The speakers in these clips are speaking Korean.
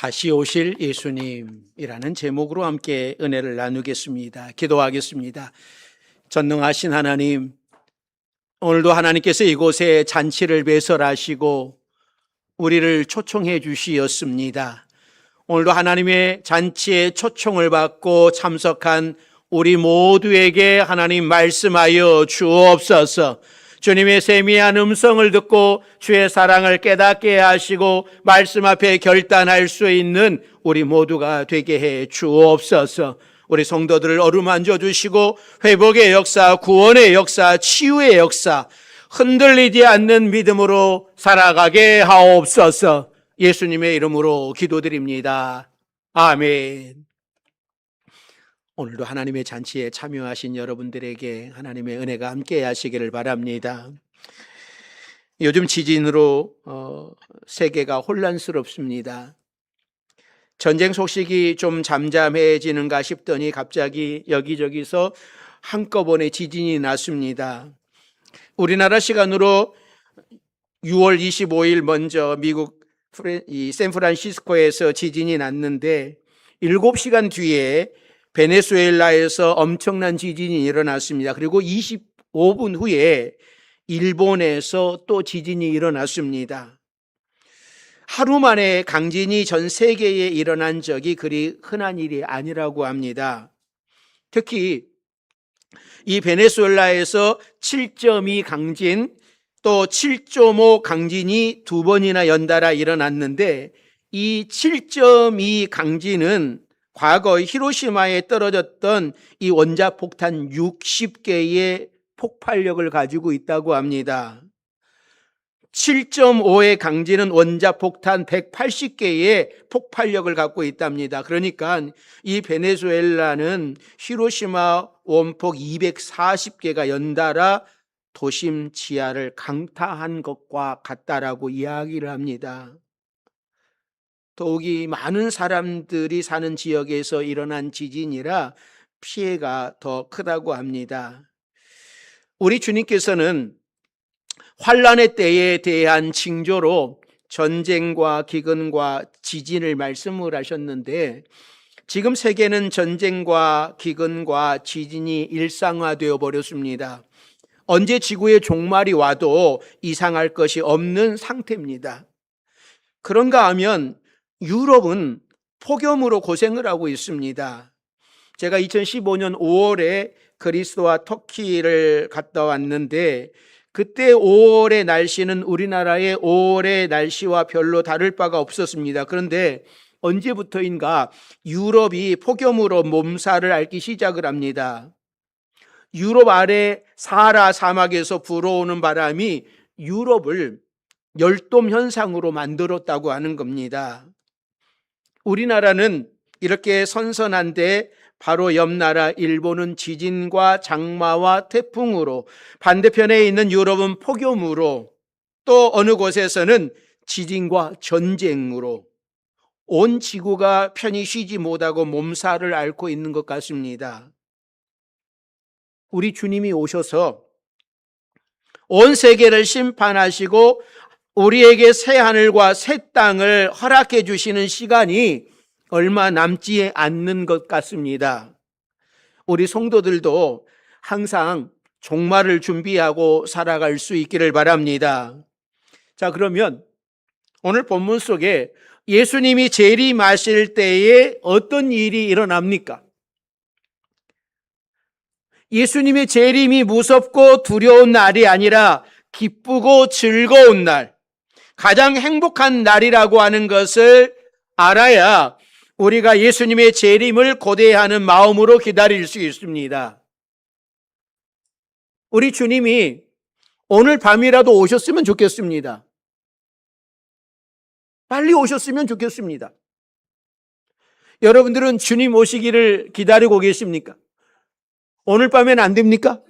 다시 오실 예수님이라는 제목으로 함께 은혜를 나누겠습니다. 기도하겠습니다. 전능하신 하나님, 오늘도 하나님께서 이곳에 잔치를 배설하시고 우리를 초청해 주시었습니다. 오늘도 하나님의 잔치에 초청을 받고 참석한 우리 모두에게 하나님 말씀하여 주옵소서. 주님의 세미한 음성을 듣고 주의 사랑을 깨닫게 하시고 말씀 앞에 결단할 수 있는 우리 모두가 되게 해 주옵소서. 우리 성도들을 어루만져 주시고 회복의 역사, 구원의 역사, 치유의 역사, 흔들리지 않는 믿음으로 살아가게 하옵소서. 예수님의 이름으로 기도드립니다. 아멘. 오늘도 하나님의 잔치에 참여하신 여러분들에게 하나님의 은혜가 함께 하시기를 바랍니다. 요즘 지진으로 세계가 혼란스럽습니다. 전쟁 소식이 좀 잠잠해지는가 싶더니 갑자기 여기저기서 한꺼번에 지진이 났습니다. 우리나라 시간으로 6월 25일 먼저 미국 샌프란시스코에서 지진이 났는데 7시간 뒤에 베네수엘라에서 엄청난 지진이 일어났습니다. 그리고 25분 후에 일본에서 또 지진이 일어났습니다. 하루 만에 강진이 전 세계에 일어난 적이 그리 흔한 일이 아니라고 합니다. 특히 이 베네수엘라에서 7.2 강진 또 7.5 강진이 두 번이나 연달아 일어났는데 이 7.2 강진은 과거 히로시마에 떨어졌던 이 원자폭탄 60개의 폭발력을 가지고 있다고 합니다. 7.5의 강진은 원자폭탄 180개의 폭발력을 갖고 있답니다. 그러니까 이 베네수엘라는 히로시마 원폭 240개가 연달아 도심 지하를 강타한 것과 같다라고 이야기를 합니다. 더욱이 많은 사람들이 사는 지역에서 일어난 지진이라 피해가 더 크다고 합니다. 우리 주님께서는 환난의 때에 대한 징조로 전쟁과 기근과 지진을 말씀을 하셨는데 지금 세계는 전쟁과 기근과 지진이 일상화되어 버렸습니다. 언제 지구의 종말이 와도 이상할 것이 없는 상태입니다. 그런가 하면 유럽은 폭염으로 고생을 하고 있습니다. 제가 2015년 5월에 그리스와 터키를 갔다 왔는데 그때 5월의 날씨는 우리나라의 5월의 날씨와 별로 다를 바가 없었습니다. 그런데 언제부터인가 유럽이 폭염으로 몸살을 앓기 시작을 합니다. 유럽 아래 사하라 사막에서 불어오는 바람이 유럽을 열돔 현상으로 만들었다고 하는 겁니다. 우리나라는 이렇게 선선한데 바로 옆 나라 일본은 지진과 장마와 태풍으로, 반대편에 있는 유럽은 폭염으로, 또 어느 곳에서는 지진과 전쟁으로 온 지구가 편히 쉬지 못하고 몸살을 앓고 있는 것 같습니다. 우리 주님이 오셔서 온 세계를 심판하시고 우리에게 새 하늘과 새 땅을 허락해 주시는 시간이 얼마 남지 않는 것 같습니다. 우리 성도들도 항상 종말을 준비하고 살아갈 수 있기를 바랍니다. 자, 그러면 오늘 본문 속에 예수님이 재림하실 때에 어떤 일이 일어납니까? 예수님의 재림이 무섭고 두려운 날이 아니라 기쁘고 즐거운 날, 가장 행복한 날이라고 하는 것을 알아야 우리가 예수님의 재림을 고대하는 마음으로 기다릴 수 있습니다. 우리 주님이 오늘 밤이라도 오셨으면 좋겠습니다. 빨리 오셨으면 좋겠습니다. 여러분들은 주님 오시기를 기다리고 계십니까? 오늘 밤엔 안 됩니까?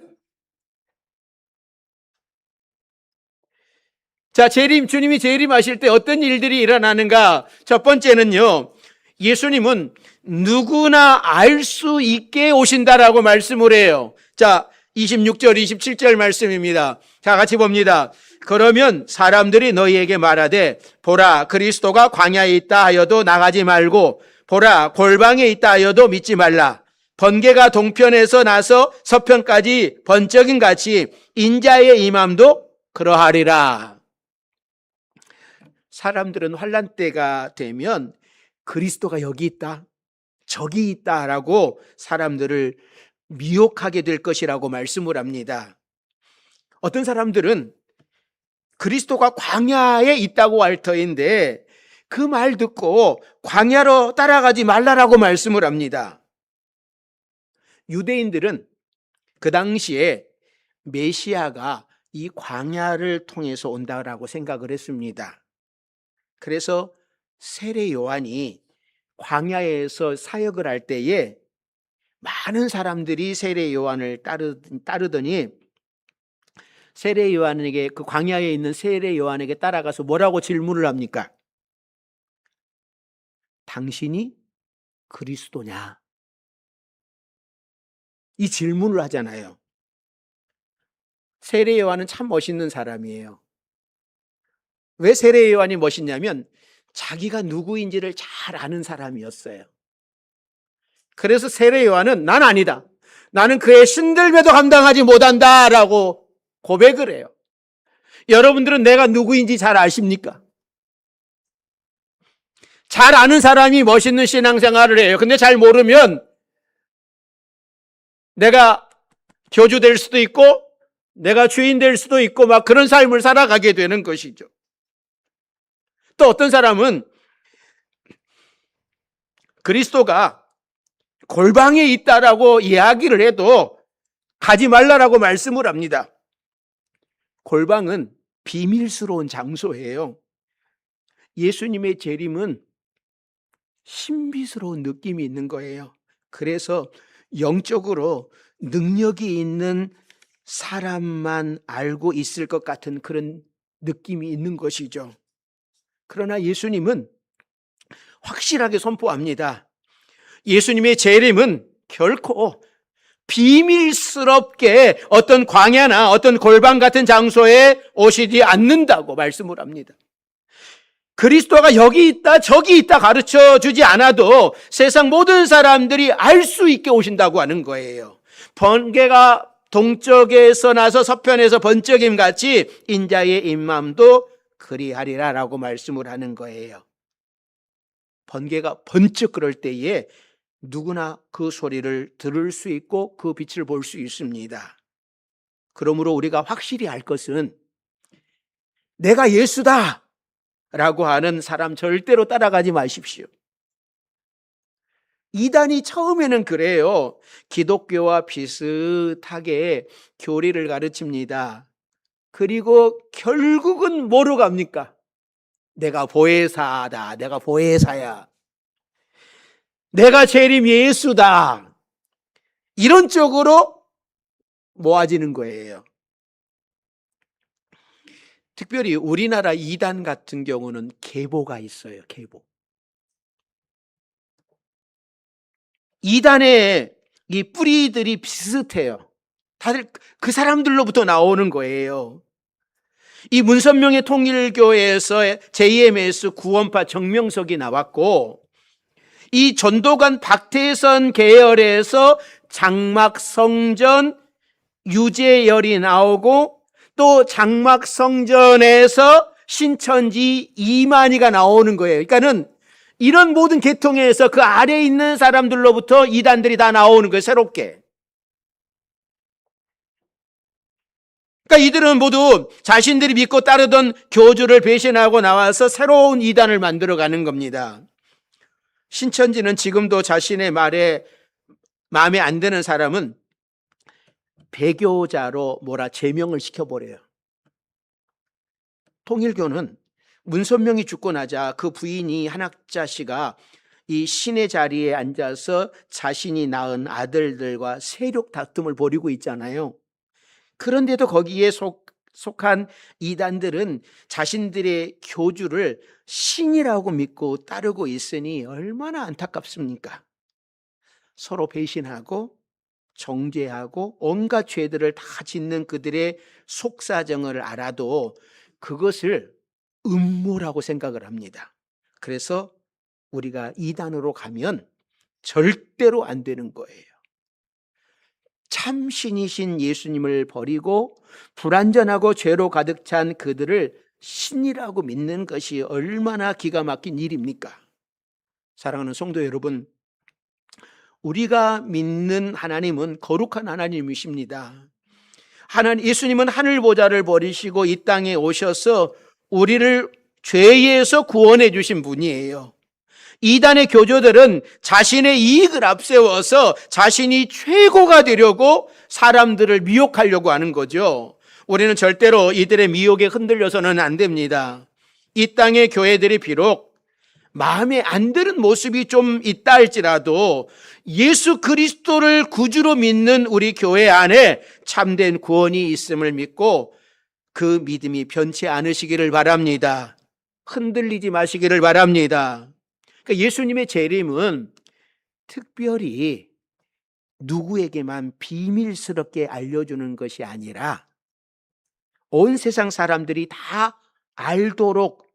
자, 주님이 재림하실 때 어떤 일들이 일어나는가? 첫 번째는요, 예수님은 누구나 알 수 있게 오신다라고 말씀을 해요. 자, 26절, 27절 말씀입니다. 자, 같이 봅니다. 그러면 사람들이 너희에게 말하되 보라 그리스도가 광야에 있다 하여도 나가지 말고 보라 골방에 있다 하여도 믿지 말라. 번개가 동편에서 나서 서편까지 번쩍임 같이 인자의 임함도 그러하리라. 사람들은 환난 때가 되면 그리스도가 여기 있다, 저기 있다라고 사람들을 미혹하게 될 것이라고 말씀을 합니다. 어떤 사람들은 그리스도가 광야에 있다고 할 터인데 그 말 듣고 광야로 따라가지 말라라고 말씀을 합니다. 유대인들은 그 당시에 메시아가 이 광야를 통해서 온다라고 생각을 했습니다. 그래서 세례 요한이 광야에서 사역을 할 때에 많은 사람들이 세례 요한을 따르더니 세례 요한에게, 그 광야에 있는 세례 요한에게 따라가서 뭐라고 질문을 합니까? 당신이 그리스도냐? 이 질문을 하잖아요. 세례 요한은 참 멋있는 사람이에요. 왜 세례 요한이 멋있냐면 자기가 누구인지를 잘 아는 사람이었어요. 그래서 세례 요한은 난 아니다, 나는 그의 신들매도 감당하지 못한다 라고 고백을 해요. 여러분들은 내가 누구인지 잘 아십니까? 잘 아는 사람이 멋있는 신앙생활을 해요. 근데 잘 모르면 내가 교주 될 수도 있고 내가 주인 될 수도 있고 막 그런 삶을 살아가게 되는 것이죠. 또 어떤 사람은 그리스도가 골방에 있다라고 이야기를 해도 가지 말라라고 말씀을 합니다. 골방은 비밀스러운 장소예요. 예수님의 재림은 신비스러운 느낌이 있는 거예요. 그래서 영적으로 능력이 있는 사람만 알고 있을 것 같은 그런 느낌이 있는 것이죠. 그러나 예수님은 확실하게 선포합니다. 예수님의 재림은 결코 비밀스럽게 어떤 광야나 어떤 골방 같은 장소에 오시지 않는다고 말씀을 합니다. 그리스도가 여기 있다 저기 있다 가르쳐 주지 않아도 세상 모든 사람들이 알 수 있게 오신다고 하는 거예요. 번개가 동쪽에서 나서 서편에서 번쩍임 같이 인자의 임함도 그리하리라라고 말씀을 하는 거예요. 번개가 번쩍 그럴 때에 누구나 그 소리를 들을 수 있고 그 빛을 볼 수 있습니다. 그러므로 우리가 확실히 알 것은 내가 예수다 라고 하는 사람 절대로 따라가지 마십시오. 이단이 처음에는 그래요. 기독교와 비슷하게 교리를 가르칩니다. 그리고 결국은 뭐로 갑니까? 내가 보혜사다, 내가 보혜사야, 내가 재림 예수다, 이런 쪽으로 모아지는 거예요. 특별히 우리나라 이단 같은 경우는 계보가 있어요. 계보. 이단의 이 뿌리들이 비슷해요. 다들 그 사람들로부터 나오는 거예요. 이 문선명의 통일교회에서 JMS 구원파 정명석이 나왔고, 이 전도관 박태선 계열에서 장막성전 유재열이 나오고, 또 장막성전에서 신천지 이만희가 나오는 거예요. 그러니까는 이런 모든 계통에서 그 아래에 있는 사람들로부터 이단들이 다 나오는 거예요, 새롭게. 그러니까 이들은 모두 자신들이 믿고 따르던 교주를 배신하고 나와서 새로운 이단을 만들어가는 겁니다. 신천지는 지금도 자신의 말에 마음에 안 드는 사람은 배교자로 제명을 시켜버려요. 통일교는 문선명이 죽고 나자 그 부인이 한학자 씨가 이 신의 자리에 앉아서 자신이 낳은 아들들과 세력 다툼을 벌이고 있잖아요. 그런데도 거기에 속한 이단들은 자신들의 교주를 신이라고 믿고 따르고 있으니 얼마나 안타깝습니까? 서로 배신하고 정죄하고 온갖 죄들을 다 짓는 그들의 속사정을 알아도 그것을 음모라고 생각을 합니다. 그래서 우리가 이단으로 가면 절대로 안 되는 거예요. 참 신이신 예수님을 버리고 불완전하고 죄로 가득 찬 그들을 신이라고 믿는 것이 얼마나 기가 막힌 일입니까? 사랑하는 성도 여러분, 우리가 믿는 하나님은 거룩한 하나님이십니다. 예수님은 하늘 보좌를 버리시고 이 땅에 오셔서 우리를 죄에서 구원해 주신 분이에요. 이단의 교조들은 자신의 이익을 앞세워서 자신이 최고가 되려고 사람들을 미혹하려고 하는 거죠. 우리는 절대로 이들의 미혹에 흔들려서는 안 됩니다. 이 땅의 교회들이 비록 마음에 안 드는 모습이 좀 있다 할지라도 예수 그리스도를 구주로 믿는 우리 교회 안에 참된 구원이 있음을 믿고 그 믿음이 변치 않으시기를 바랍니다. 흔들리지 마시기를 바랍니다. 그러니까 예수님의 재림은 특별히 누구에게만 비밀스럽게 알려주는 것이 아니라 온 세상 사람들이 다 알도록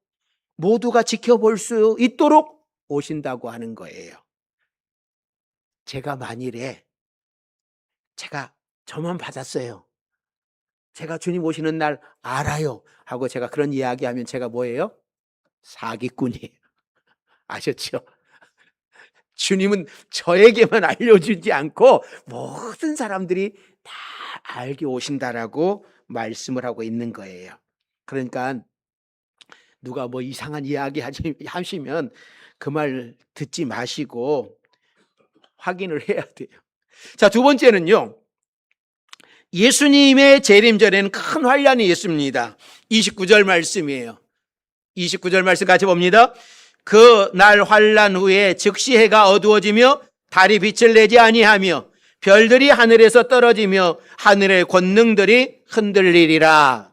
모두가 지켜볼 수 있도록 오신다고 하는 거예요. 제가 만일에 제가 저만 받았어요, 제가 주님 오시는 날 알아요 하고 제가 그런 이야기하면 제가 뭐예요? 사기꾼이에요. 아셨죠? 주님은 저에게만 알려주지 않고 모든 사람들이 다 알게 오신다라고 말씀을 하고 있는 거예요. 그러니까 누가 뭐 이상한 이야기 하시면 그 말 듣지 마시고 확인을 해야 돼요. 자, 두 번째는요, 예수님의 재림전에는 큰 환란이 있습니다. 29절 말씀이에요. 29절 말씀 같이 봅니다. 그 날 환란 후에 즉시 해가 어두워지며 달이 빛을 내지 아니하며 별들이 하늘에서 떨어지며 하늘의 권능들이 흔들리리라.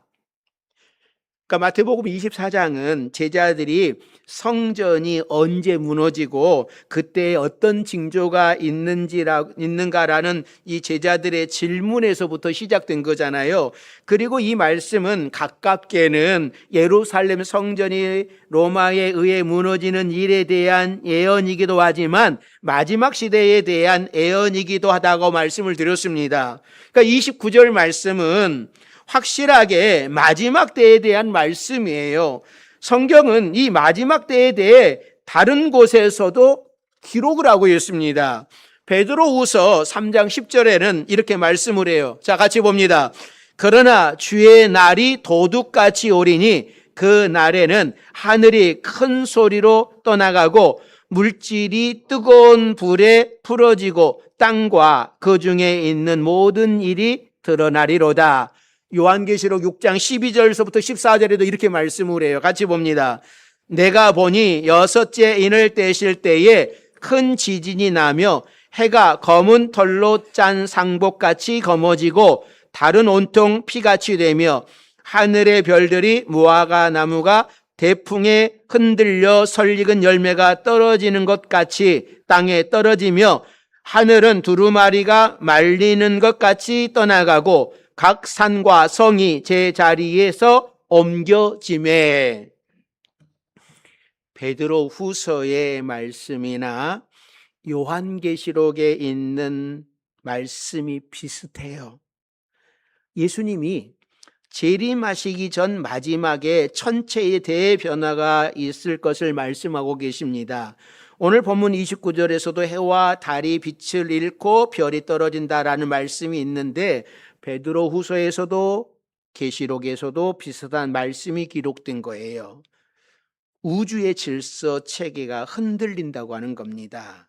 그러니까 마태복음 24장은 제자들이 성전이 언제 무너지고 그때 어떤 징조가 있는가라는 이 제자들의 질문에서부터 시작된 거잖아요. 그리고 이 말씀은 가깝게는 예루살렘 성전이 로마에 의해 무너지는 일에 대한 예언이기도 하지만 마지막 시대에 대한 예언이기도 하다고 말씀을 드렸습니다. 그러니까 29절 말씀은 확실하게 마지막 때에 대한 말씀이에요. 성경은 이 마지막 때에 대해 다른 곳에서도 기록을 하고 있습니다. 베드로후서 3장 10절에는 이렇게 말씀을 해요. 자, 같이 봅니다. 그러나 주의 날이 도둑같이 오리니 그 날에는 하늘이 큰 소리로 떠나가고 물질이 뜨거운 불에 풀어지고 땅과 그 중에 있는 모든 일이 드러나리로다. 요한계시록 6장 12절서부터 14절에도 이렇게 말씀을 해요. 같이 봅니다. 내가 보니 여섯째 인을 떼실 때에 큰 지진이 나며 해가 검은 털로 짠 상복같이 검어지고 달은 온통 피같이 되며 하늘의 별들이 무화과 나무가 대풍에 흔들려 설익은 열매가 떨어지는 것 같이 땅에 떨어지며 하늘은 두루마리가 말리는 것 같이 떠나가고 각 산과 성이 제 자리에서 옮겨지매. 베드로 후서의 말씀이나 요한계시록에 있는 말씀이 비슷해요. 예수님이 재림하시기 전 마지막에 천체의 대변화가 있을 것을 말씀하고 계십니다. 오늘 본문 29절에서도 해와 달이 빛을 잃고 별이 떨어진다라는 말씀이 있는데 베드로 후서에서도 계시록에서도 비슷한 말씀이 기록된 거예요. 우주의 질서 체계가 흔들린다고 하는 겁니다.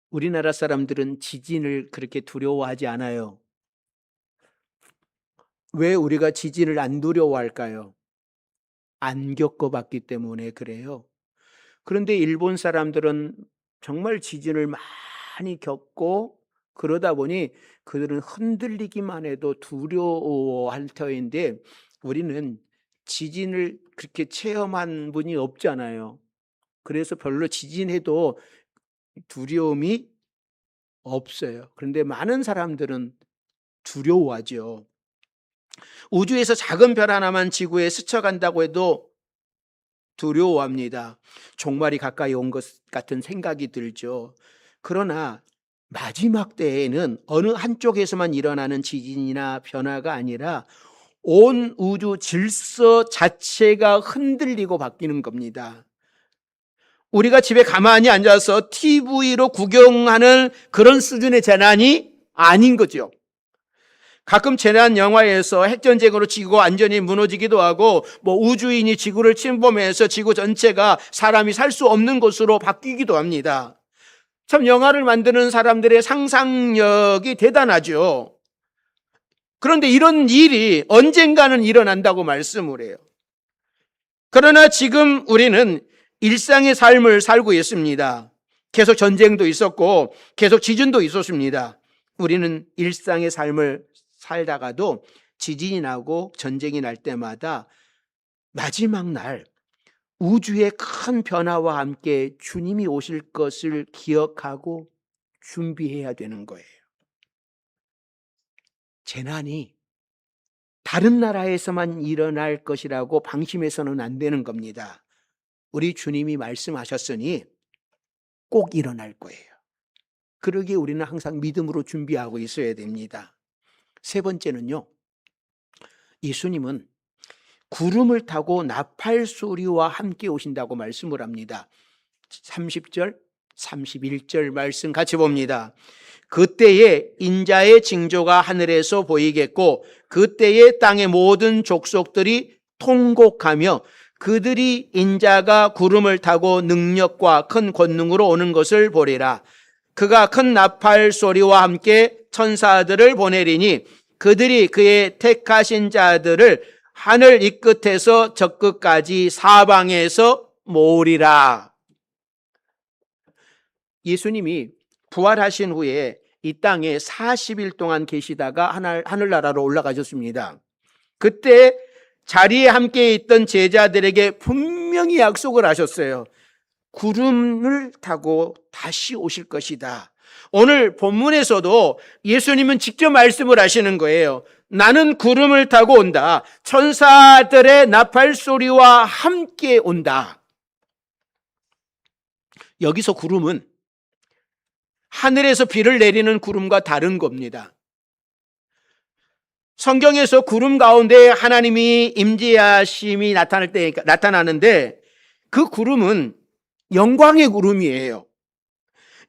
우리나라 사람들은 지진을 그렇게 두려워하지 않아요. 왜 우리가 지진을 안 두려워할까요? 안 겪어봤기 때문에 그래요. 그런데 일본 사람들은 정말 지진을 많이 겪고 그러다 보니 그들은 흔들리기만 해도 두려워할 터인데 우리는 지진을 그렇게 체험한 분이 없잖아요. 그래서 별로 지진해도 두려움이 없어요. 그런데 많은 사람들은 두려워하죠. 우주에서 작은 별 하나만 지구에 스쳐간다고 해도 두려워합니다. 종말이 가까이 온 것 같은 생각이 들죠. 그러나 마지막 때에는 어느 한쪽에서만 일어나는 지진이나 변화가 아니라 온 우주 질서 자체가 흔들리고 바뀌는 겁니다. 우리가 집에 가만히 앉아서 TV로 구경하는 그런 수준의 재난이 아닌 거죠. 가끔 재난 영화에서 핵전쟁으로 지구가 완전히 무너지기도 하고 우주인이 지구를 침범해서 지구 전체가 사람이 살 수 없는 곳으로 바뀌기도 합니다. 참 영화를 만드는 사람들의 상상력이 대단하죠. 그런데 이런 일이 언젠가는 일어난다고 말씀을 해요. 그러나 지금 우리는 일상의 삶을 살고 있습니다. 계속 전쟁도 있었고 계속 지진도 있었습니다. 우리는 일상의 삶을 살다가도 지진이 나고 전쟁이 날 때마다 마지막 날 우주의 큰 변화와 함께 주님이 오실 것을 기억하고 준비해야 되는 거예요. 재난이 다른 나라에서만 일어날 것이라고 방심해서는 안 되는 겁니다. 우리 주님이 말씀하셨으니 꼭 일어날 거예요. 그러기에 우리는 항상 믿음으로 준비하고 있어야 됩니다. 세 번째는요, 예수님은 구름을 타고 나팔 소리와 함께 오신다고 말씀을 합니다. 30절, 31절 말씀 같이 봅니다. 그때에 인자의 징조가 하늘에서 보이겠고 그때에 땅의 모든 족속들이 통곡하며 그들이 인자가 구름을 타고 능력과 큰 권능으로 오는 것을 보리라. 그가 큰 나팔 소리와 함께 천사들을 보내리니 그들이 그의 택하신 자들을 하늘 이 끝에서 저 끝까지 사방에서 모으리라. 예수님이 부활하신 후에 이 땅에 40일 동안 계시다가 하늘나라로 올라가셨습니다. 그때 자리에 함께 있던 제자들에게 분명히 약속을 하셨어요. 구름을 타고 다시 오실 것이다. 오늘 본문에서도 예수님은 직접 말씀을 하시는 거예요. 나는 구름을 타고 온다. 천사들의 나팔 소리와 함께 온다. 여기서 구름은 하늘에서 비를 내리는 구름과 다른 겁니다. 성경에서 구름 가운데 하나님이 임재하심이 나타나는데 그 구름은 영광의 구름이에요.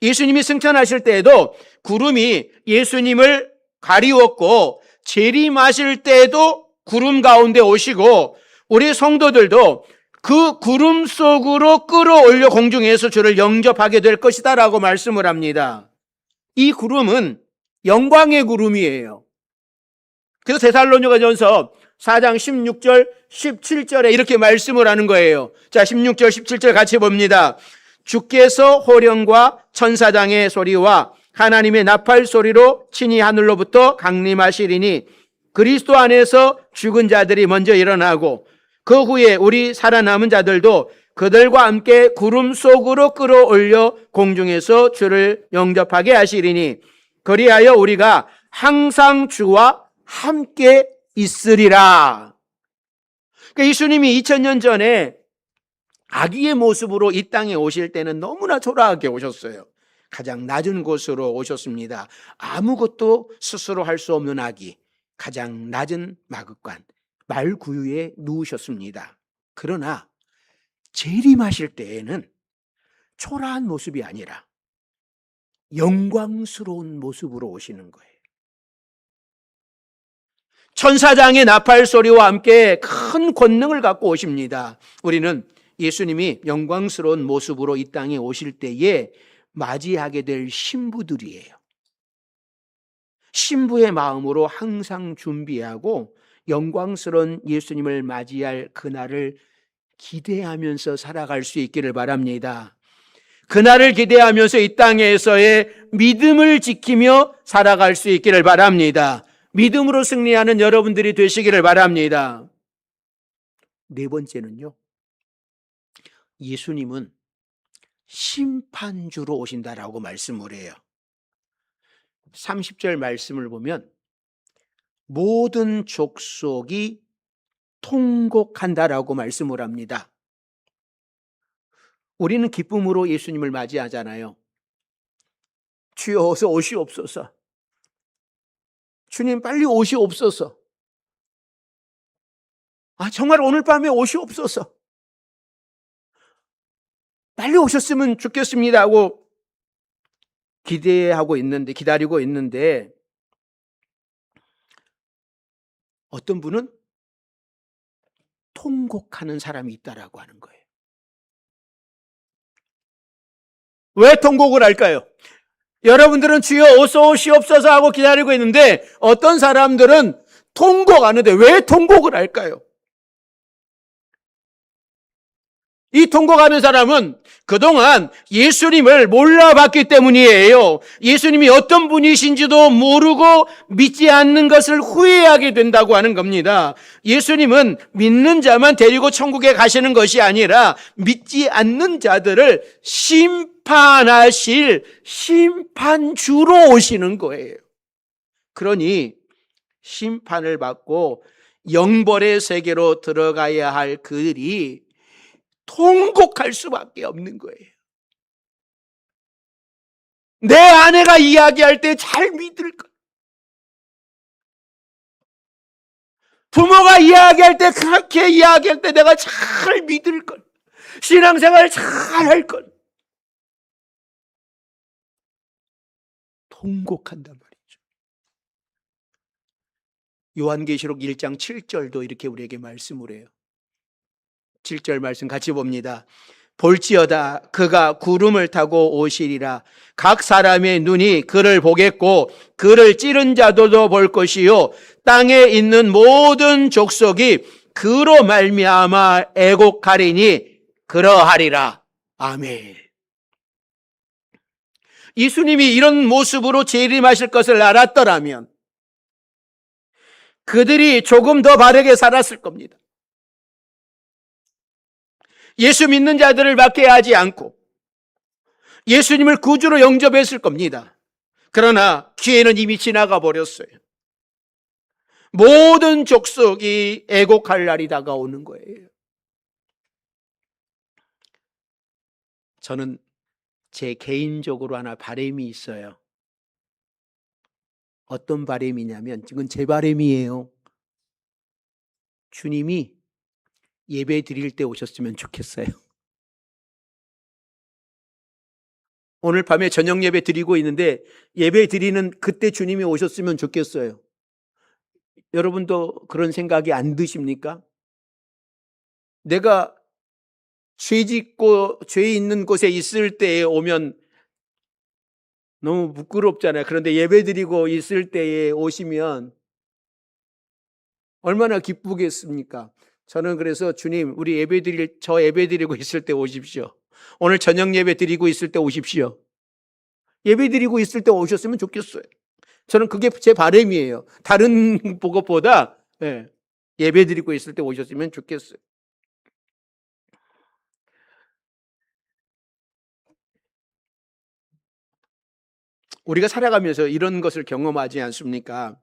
예수님이 승천하실 때에도 구름이 예수님을 가리웠고 재림하실 때에도 구름 가운데 오시고 우리 성도들도 그 구름 속으로 끌어올려 공중에서 주를 영접하게 될 것이다 라고 말씀을 합니다. 이 구름은 영광의 구름이에요. 그래서 데살로니가전서 4장 16절 17절에 이렇게 말씀을 하는 거예요. 자, 16절 17절 같이 봅니다. 주께서 호령과 천사장의 소리와 하나님의 나팔 소리로 친히 하늘로부터 강림하시리니 그리스도 안에서 죽은 자들이 먼저 일어나고 그 후에 우리 살아남은 자들도 그들과 함께 구름 속으로 끌어올려 공중에서 주를 영접하게 하시리니 그리하여 우리가 항상 주와 함께 있으리라. 그러니까 예수님이 2000년 전에 아기의 모습으로 이 땅에 오실 때는 너무나 초라하게 오셨어요. 가장 낮은 곳으로 오셨습니다. 아무것도 스스로 할 수 없는 아기, 가장 낮은 마극간, 말구유에 누우셨습니다. 그러나 재림하실 때에는 초라한 모습이 아니라 영광스러운 모습으로 오시는 거예요. 천사장의 나팔 소리와 함께 큰 권능을 갖고 오십니다. 우리는 예수님이 영광스러운 모습으로 이 땅에 오실 때에 맞이하게 될 신부들이에요. 신부의 마음으로 항상 준비하고 영광스러운 예수님을 맞이할 그날을 기대하면서 살아갈 수 있기를 바랍니다. 그날을 기대하면서 이 땅에서의 믿음을 지키며 살아갈 수 있기를 바랍니다. 믿음으로 승리하는 여러분들이 되시기를 바랍니다. 네 번째는요, 예수님은 심판주로 오신다라고 말씀을 해요. 30절 말씀을 보면 모든 족속이 통곡한다라고 말씀을 합니다. 우리는 기쁨으로 예수님을 맞이하잖아요. 주여 어서 오시옵소서. 주님 빨리 오시옵소서. 정말 오늘 밤에 오시옵소서. 빨리 오셨으면 좋겠습니다 하고 기다리고 있는데 어떤 분은 통곡하는 사람이 있다라고 하는 거예요. 왜 통곡을 할까요? 여러분들은 주여 어서 오시옵소서 하고 기다리고 있는데 어떤 사람들은 통곡하는데 왜 통곡을 할까요? 이 통곡하는 사람은 그동안 예수님을 몰라봤기 때문이에요. 예수님이 어떤 분이신지도 모르고 믿지 않는 것을 후회하게 된다고 하는 겁니다. 예수님은 믿는 자만 데리고 천국에 가시는 것이 아니라 믿지 않는 자들을 심판하실 심판주로 오시는 거예요. 그러니 심판을 받고 영벌의 세계로 들어가야 할 그들이 통곡할 수밖에 없는 거예요. 내 아내가 이야기할 때 잘 믿을 것. 부모가 이야기할 때 그렇게 이야기할 때 내가 잘 믿을 것. 신앙생활 잘 할 것. 통곡한단 말이죠. 요한계시록 1장 7절도 이렇게 우리에게 말씀을 해요. 7절 말씀 같이 봅니다. 볼지어다 그가 구름을 타고 오시리라. 각 사람의 눈이 그를 보겠고 그를 찌른 자들도 볼 것이요 땅에 있는 모든 족속이 그로 말미암아 애곡하리니 그러하리라. 아멘. 예수님이 이런 모습으로 재림하실 것을 알았더라면 그들이 조금 더 바르게 살았을 겁니다. 예수 믿는 자들을 밖에 하지 않고 예수님을 구주로 영접했을 겁니다. 그러나 기회는 이미 지나가 버렸어요. 모든 족속이 애곡할 날이 다가오는 거예요. 저는 제 개인적으로 하나 바람이 있어요. 어떤 바람이냐면 이건 제 바람이에요. 주님이 예배 드릴 때 오셨으면 좋겠어요. 오늘 밤에 저녁 예배 드리고 있는데 예배 드리는 그때 주님이 오셨으면 좋겠어요. 여러분도 그런 생각이 안 드십니까? 내가 죄 짓고 죄 있는 곳에 있을 때에 오면 너무 부끄럽잖아요. 그런데 예배 드리고 있을 때에 오시면 얼마나 기쁘겠습니까? 저는 그래서 주님, 저 예배 드리고 있을 때 오십시오. 오늘 저녁 예배 드리고 있을 때 오십시오. 예배 드리고 있을 때 오셨으면 좋겠어요. 저는 그게 제 바람이에요. 다른 것보다 예배 드리고 있을 때 오셨으면 좋겠어요. 우리가 살아가면서 이런 것을 경험하지 않습니까?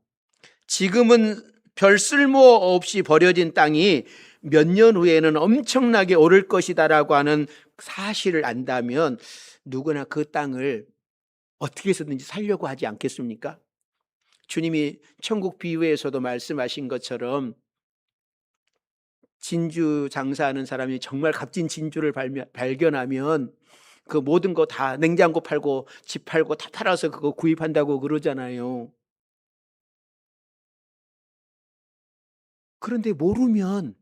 지금은 별 쓸모 없이 버려진 땅이 몇 년 후에는 엄청나게 오를 것이다라고 하는 사실을 안다면 누구나 그 땅을 어떻게 해서든지 살려고 하지 않겠습니까? 주님이 천국 비유에서도 말씀하신 것처럼 진주 장사하는 사람이 정말 값진 진주를 발견하면 그 모든 거 다 냉장고 팔고 집 팔고 다 팔아서 그거 구입한다고 그러잖아요. 그런데 모르면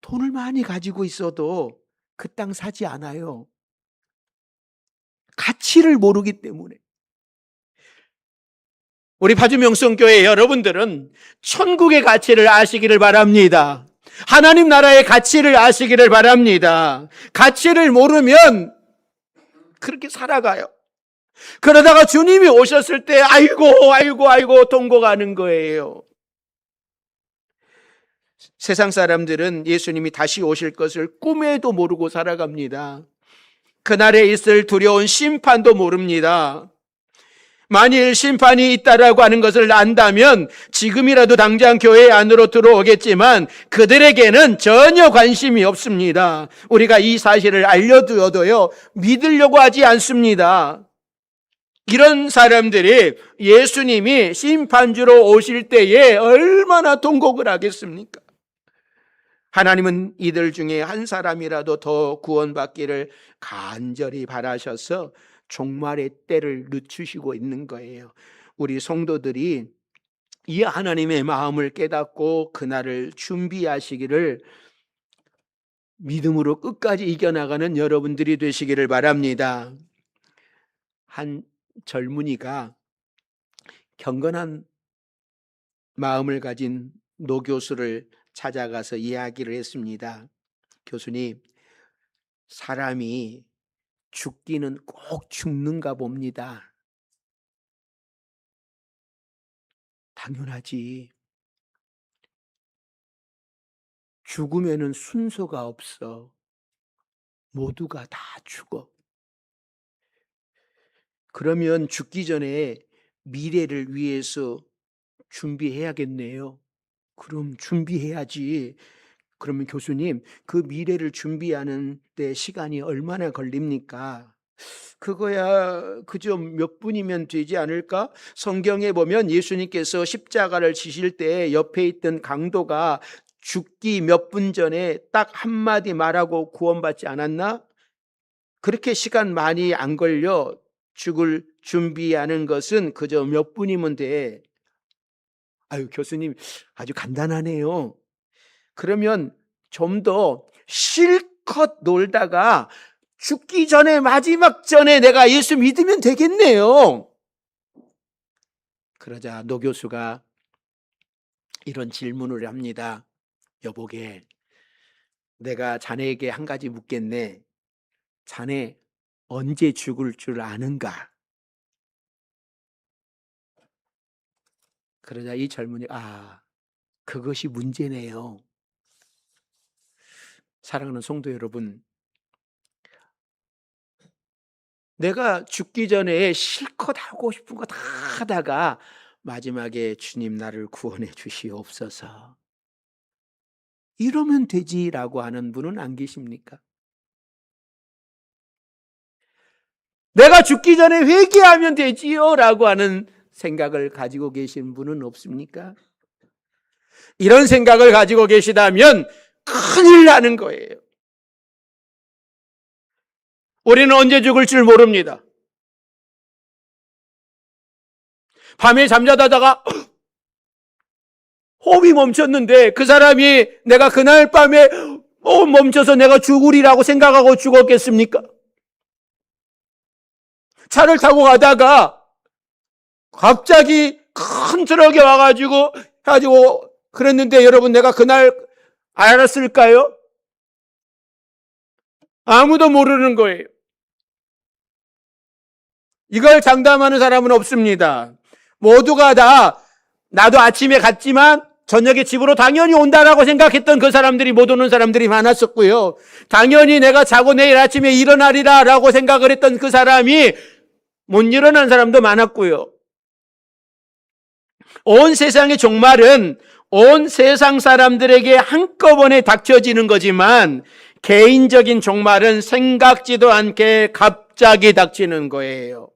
돈을 많이 가지고 있어도 그 땅 사지 않아요. 가치를 모르기 때문에. 우리 파주명성교회 여러분들은 천국의 가치를 아시기를 바랍니다. 하나님 나라의 가치를 아시기를 바랍니다. 가치를 모르면 그렇게 살아가요. 그러다가 주님이 오셨을 때 아이고 통곡하는 거예요. 세상 사람들은 예수님이 다시 오실 것을 꿈에도 모르고 살아갑니다. 그날에 있을 두려운 심판도 모릅니다. 만일 심판이 있다라고 하는 것을 안다면 지금이라도 당장 교회 안으로 들어오겠지만 그들에게는 전혀 관심이 없습니다. 우리가 이 사실을 알려두어도요, 믿으려고 하지 않습니다. 이런 사람들이 예수님이 심판주로 오실 때에 얼마나 통곡을 하겠습니까? 하나님은 이들 중에 한 사람이라도 더 구원받기를 간절히 바라셔서 종말의 때를 늦추시고 있는 거예요. 우리 성도들이 이 하나님의 마음을 깨닫고 그날을 준비하시기를 믿음으로 끝까지 이겨나가는 여러분들이 되시기를 바랍니다. 한 젊은이가 경건한 마음을 가진 노 교수를 찾아가서 이야기를 했습니다. 교수님, 사람이 죽기는 꼭 죽는가 봅니다. 당연하지. 죽으면은 순서가 없어. 모두가 다 죽어. 그러면 죽기 전에 미래를 위해서 준비해야겠네요. 그럼 준비해야지. 그러면 교수님, 그 미래를 준비하는 데 시간이 얼마나 걸립니까? 그거야 그저 몇 분이면 되지 않을까? 성경에 보면 예수님께서 십자가를 지실 때 옆에 있던 강도가 죽기 몇 분 전에 딱 한마디 말하고 구원받지 않았나? 그렇게 시간 많이 안 걸려. 죽을 준비하는 것은 그저 몇 분이면 돼. 아유, 교수님 아주 간단하네요. 그러면 좀 더 실컷 놀다가 죽기 전에, 마지막 전에 내가 예수 믿으면 되겠네요. 그러자 노 교수가 이런 질문을 합니다. 여보게, 내가 자네에게 한 가지 묻겠네. 자네 언제 죽을 줄 아는가? 그러자 이 젊은이, 그것이 문제네요. 사랑하는 성도 여러분, 내가 죽기 전에 실컷 하고 싶은 거 다 하다가 마지막에 주님 나를 구원해 주시옵소서, 이러면 되지라고 하는 분은 안 계십니까? 내가 죽기 전에 회개하면 되지요 라고 하는 생각을 가지고 계신 분은 없습니까? 이런 생각을 가지고 계시다면 큰일 나는 거예요. 우리는 언제 죽을 줄 모릅니다. 밤에 잠자다가 호흡이 멈췄는데 그 사람이 내가 그날 밤에 멈춰서 내가 죽으리라고 생각하고 죽었겠습니까? 차를 타고 가다가 갑자기 큰 트럭이 와가지고 그랬는데 여러분, 내가 그날 알았을까요? 아무도 모르는 거예요. 이걸 장담하는 사람은 없습니다. 모두가 다 나도 아침에 갔지만 저녁에 집으로 당연히 온다라고 생각했던 그 사람들이 못 오는 사람들이 많았었고요. 당연히 내가 자고 내일 아침에 일어나리라 라고 생각을 했던 그 사람이 못 일어난 사람도 많았고요. 온 세상의 종말은 온 세상 사람들에게 한꺼번에 닥쳐지는 거지만 개인적인 종말은 생각지도 않게 갑자기 닥치는 거예요.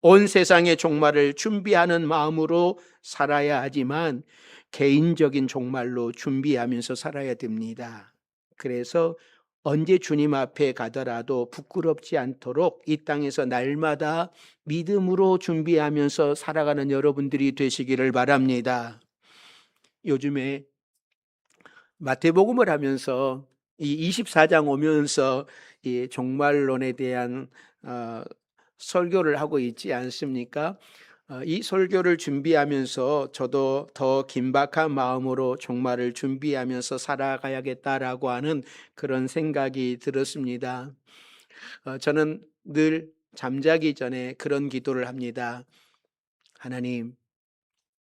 온 세상의 종말을 준비하는 마음으로 살아야 하지만 개인적인 종말로 준비하면서 살아야 됩니다. 그래서 언제 주님 앞에 가더라도 부끄럽지 않도록 이 땅에서 날마다 믿음으로 준비하면서 살아가는 여러분들이 되시기를 바랍니다. 요즘에 마태복음을 하면서 이 24장 오면서 이 종말론에 대한 설교를 하고 있지 않습니까? 이 설교를 준비하면서 저도 더 긴박한 마음으로 종말을 준비하면서 살아가야겠다라고 하는 그런 생각이 들었습니다. 저는 늘 잠자기 전에 그런 기도를 합니다. 하나님,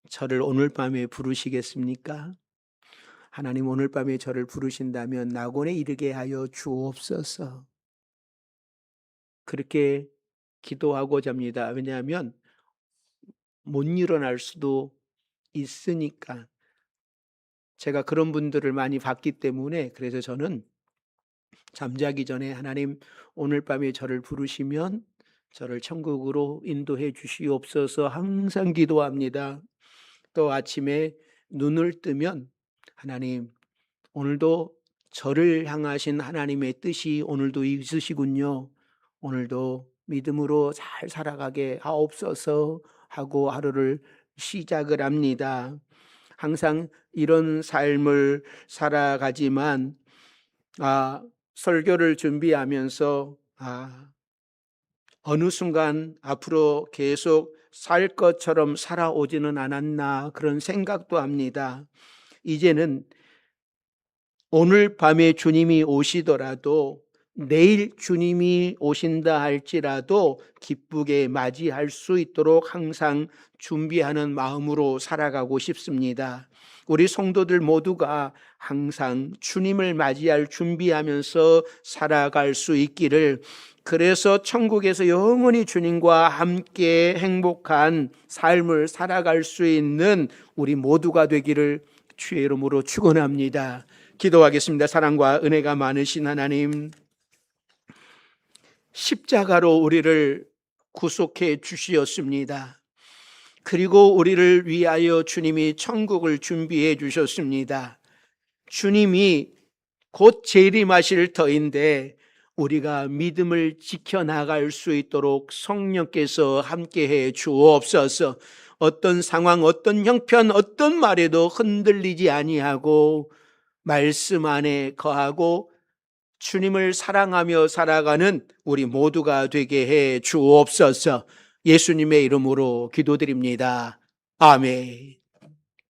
저를 오늘 밤에 부르시겠습니까? 하나님, 오늘 밤에 저를 부르신다면 낙원에 이르게 하여 주옵소서. 그렇게 기도하고자 합니다. 왜냐하면 못 일어날 수도 있으니까. 제가 그런 분들을 많이 봤기 때문에, 그래서 저는 잠자기 전에 하나님 오늘 밤에 저를 부르시면 저를 천국으로 인도해 주시옵소서 항상 기도합니다. 또 아침에 눈을 뜨면 하나님 오늘도 저를 향하신 하나님의 뜻이 오늘도 있으시군요. 오늘도 믿음으로 잘 살아가게 하옵소서 하고 하루를 시작을 합니다. 항상 이런 삶을 살아가지만 설교를 준비하면서 어느 순간 앞으로 계속 살 것처럼 살아오지는 않았나 그런 생각도 합니다. 이제는 오늘 밤에 주님이 오시더라도 내일 주님이 오신다 할지라도 기쁘게 맞이할 수 있도록 항상 준비하는 마음으로 살아가고 싶습니다. 우리 성도들 모두가 항상 주님을 맞이할 준비하면서 살아갈 수 있기를, 그래서 천국에서 영원히 주님과 함께 행복한 삶을 살아갈 수 있는 우리 모두가 되기를 주의 이름으로 축원합니다. 기도하겠습니다. 사랑과 은혜가 많으신 하나님, 십자가로 우리를 구속해 주시었습니다. 그리고 우리를 위하여 주님이 천국을 준비해 주셨습니다. 주님이 곧 재림하실 터인데 우리가 믿음을 지켜나갈 수 있도록 성령께서 함께해 주옵소서. 어떤 상황, 어떤 형편, 어떤 말에도 흔들리지 아니하고 말씀 안에 거하고 주님을 사랑하며 살아가는 우리 모두가 되게 해 주옵소서. 예수님의 이름으로 기도드립니다. 아멘.